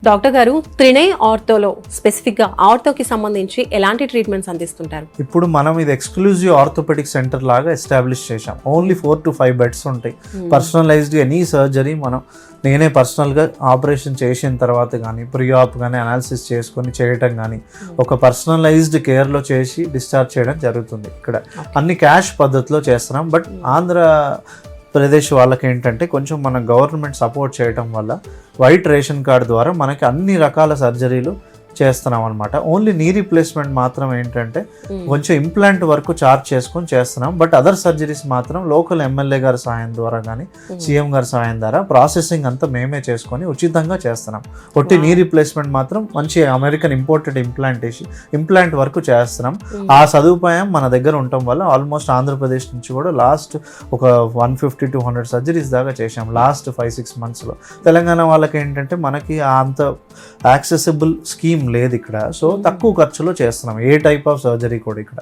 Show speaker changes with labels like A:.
A: Doctor గారు త్రినయ్ ఆర్థోలో స్పెసిఫిక్గా ఆర్థోకి సంబంధించి ఎలాంటి ట్రీట్మెంట్స్ అందిస్తుంటారు?
B: ఇప్పుడు మనం ఇది ఎక్స్క్లూజివ్ ఆర్థోపెడిక్ సెంటర్ లాగా ఎస్టాబ్లిష్ చేశాం. ఓన్లీ 4 to 5 బెడ్స్ ఉంటాయి. పర్సనలైజ్డ్ ఎనీ సర్జరీ మనం నేనే పర్సనల్గా ఆపరేషన్ చేసిన తర్వాత కానీ ప్రీ-ఆప్ కానీ అనాలిసిస్ చేసుకొని చేయటం కానీ ఒక పర్సనలైజ్డ్ కేర్లో చేసి డిశ్చార్జ్ చేయడం జరుగుతుంది. ఇక్కడ అన్ని క్యాష్ పద్ధతిలో చేస్తున్నాం. బట్ ఆంధ్రప్రదేశ్ వాళ్ళకి ఏంటంటే కొంచెం మన గవర్నమెంట్ సపోర్ట్ చేయడం వల్ల వైట్ రేషన్ కార్డు ద్వారా మనకి అన్ని రకాల సర్జరీలు చేస్తున్నాం అనమాట. ఓన్లీ నీ రీప్లేస్మెంట్ మాత్రం ఏంటంటే కొంచెం ఇంప్లాంట్ వరకు చార్జ్ చేసుకొని చేస్తున్నాం. బట్ అదర్ సర్జరీస్ మాత్రం లోకల్ ఎమ్మెల్యే గారి సాయం ద్వారా కానీ సీఎం గారి సాయం ద్వారా ప్రాసెసింగ్ అంతా మేమే చేసుకొని ఉచితంగా చేస్తున్నాం. ఒట్టి నీ రీప్లేస్మెంట్ మాత్రం మంచి అమెరికన్ ఇంపోర్టెడ్ ఇంప్లాంట్ వరకు చేస్తున్నాం. ఆ సదుపాయం మన దగ్గర ఉండటం వల్ల ఆల్మోస్ట్ ఆంధ్రప్రదేశ్ నుంచి కూడా లాస్ట్ ఒక 150-200 సర్జరీస్ దాకా చేశాం లాస్ట్ 5-6 monthsలో. తెలంగాణ వాళ్ళకి ఏంటంటే మనకి అంత యాక్సెసిబుల్ స్కీమ్ లేదు ఇక్కడ. సో తక్కువ ఖర్చులో చేస్తున్నాం ఏ టైప్ ఆఫ్ సర్జరీ కూడా ఇక్కడ.